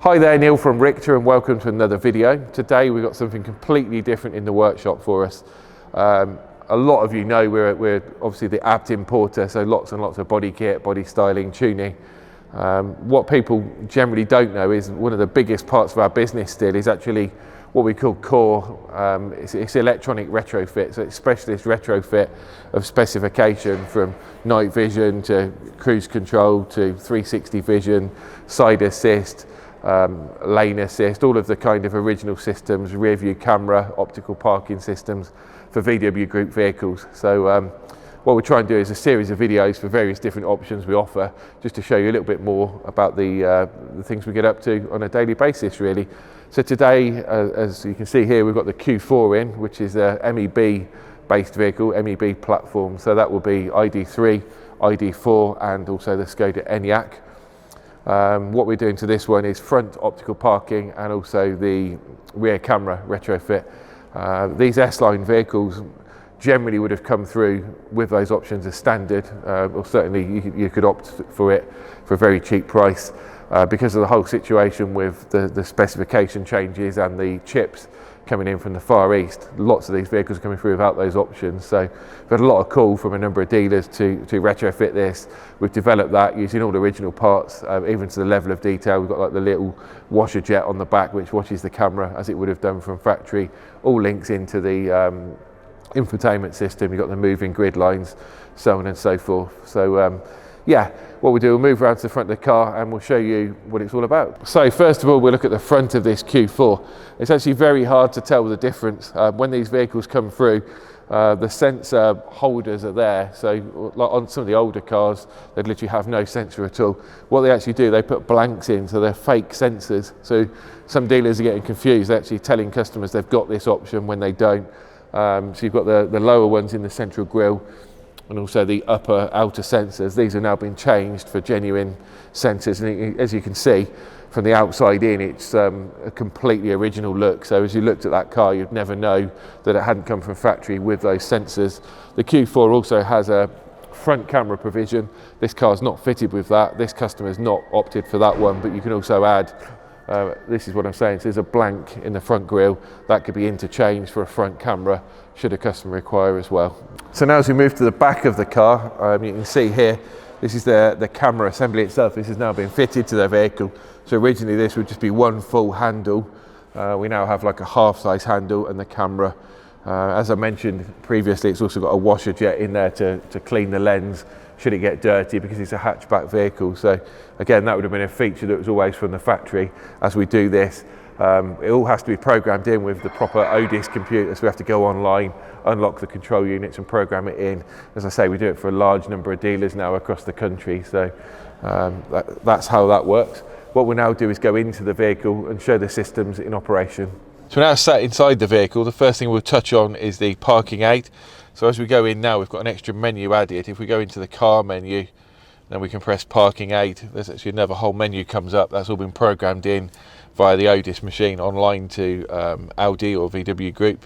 Hi there, Neil from Richter, and welcome to another video. Today we've got something completely different in the workshop for us. A lot of you know we're obviously the apt importer, so lots and lots of body kit, body styling, tuning. What people generally don't know is one of the biggest parts of our business still is actually what we call core. It's electronic retrofit, so it's specialist retrofit of specification, from night vision to cruise control to 360 vision, side assist, lane assist, all of the kind of original systems, rear view camera, optical parking systems for VW Group vehicles. So what we try and do is a series of videos for various different options we offer, just to show you a little bit more about the things we get up to on a daily basis, really. So today, as you can see here, we've got the Q4 in, which is a MEB based vehicle, MEB platform. So that will be ID3, ID4 and also the Skoda Enyaq. What we're doing to this one is front optical parking and also the rear camera retrofit. These S-Line vehicles generally would have come through with those options as standard, or certainly you could opt for it for a very cheap price, because of the whole situation with the specification changes and the chips coming in from the Far East. Lots of these vehicles are coming through without those options, so we've had a lot of call from a number of dealers to retrofit this. We've developed that using all the original parts, even to the level of detail. We've got like the little washer jet on the back which washes the camera as it would have done from factory, all links into the infotainment system. You've got the moving grid lines, so on and so forth. So yeah, what we'll do, we'll move around to the front of the car and we'll show you what it's all about. So first of all, we'll look at the front of this Q4. It's actually very hard to tell the difference. When these vehicles come through, the sensor holders are there. So like on some of the older cars, they'd literally have no sensor at all. What they actually do, they put blanks in, so they're fake sensors. So some dealers are getting confused. They're actually telling customers they've got this option when they don't. So you've got the lower ones in the central grille, and also the upper outer sensors. These are now been changed for genuine sensors, and as you can see from the outside in, it's a completely original look. So as you looked at that car, you'd never know that it hadn't come from factory with those sensors. The Q4 also has a front camera provision. This car's not fitted with that. This customer's not opted for that one, but you can also add, this is what I'm saying, so there's a blank in the front grille that could be interchanged for a front camera should a customer require as well. So now as we move to the back of the car, you can see here, this is the camera assembly itself. This has now been fitted to the vehicle. So originally this would just be one full handle. We now have like a half size handle and the camera. As I mentioned previously, it's also got a washer jet in there to clean the lens should it get dirty, because it's a hatchback vehicle. So again, that would have been a feature that was always from the factory. As we do this, it all has to be programmed in with the proper Audi computer, so we have to go online, unlock the control units and program it in. As I say, we do it for a large number of dealers now across the country, so that's how that works. What we'll now do is go into the vehicle and show the systems in operation. So we're now sat inside the vehicle. The first thing we'll touch on is the parking aid. So as we go in now, we've got an extra menu added. If we go into the car menu, then we can press parking aid. There's actually another whole menu comes up. That's all been programmed in via the Odis machine online to Audi or VW Group.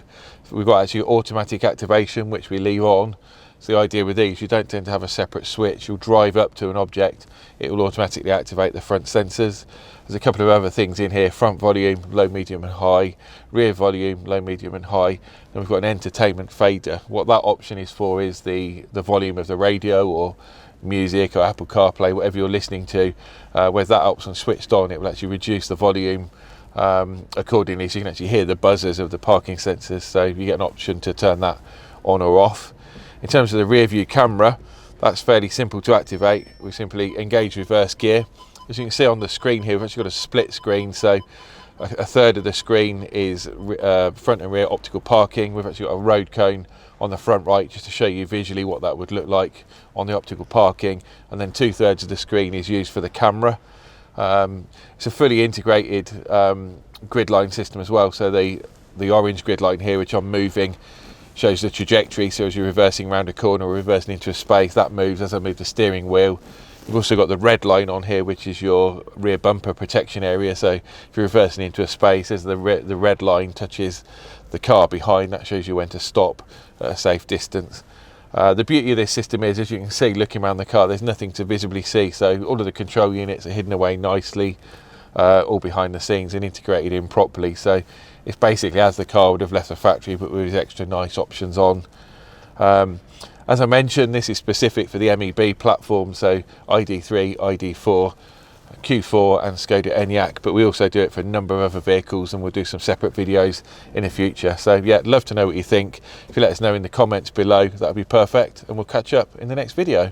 We've got actually automatic activation, which we leave on. So the idea with these, you don't tend to have a separate switch. You'll drive up to an object, it will automatically activate the front sensors. There's a couple of other things in here: front volume, low, medium and high, rear volume, low, medium and high. Then we've got an entertainment fader. What that option is for is the volume of the radio or music or Apple CarPlay, whatever you're listening to. With that option switched on, it will actually reduce the volume accordingly, so you can actually hear the buzzers of the parking sensors. So you get an option to turn that on or off. In terms of the rear view camera, that's fairly simple to activate. We simply engage reverse gear. As you can see on the screen here, we've actually got a split screen, so a third of the screen is front and rear optical parking. We've actually got a road cone on the front right, just to show you visually what that would look like on the optical parking, and then 2/3 of the screen is used for the camera. It's a fully integrated grid line system as well. So the orange grid line here, which I'm moving, shows the trajectory. So as you're reversing around a corner or reversing into a space, that moves as I move the steering wheel. You've also got the red line on here, which is your rear bumper protection area. So if you're reversing into a space, as the red line touches the car behind, that shows you when to stop at a safe distance. The beauty of this system is, as you can see looking around the car, there's nothing to visibly see, so all of the control units are hidden away nicely. all behind the scenes and integrated in properly. So it's basically as the car would have left the factory, but with extra nice options on. As I mentioned, this is specific for the MEB platform, so ID3, ID4, Q4 and Skoda Enyaq, but we also do it for a number of other vehicles, and we'll do some separate videos in the future. So yeah, love to know what you think. If you let us know in the comments below, that would be perfect, and we'll catch up in the next video.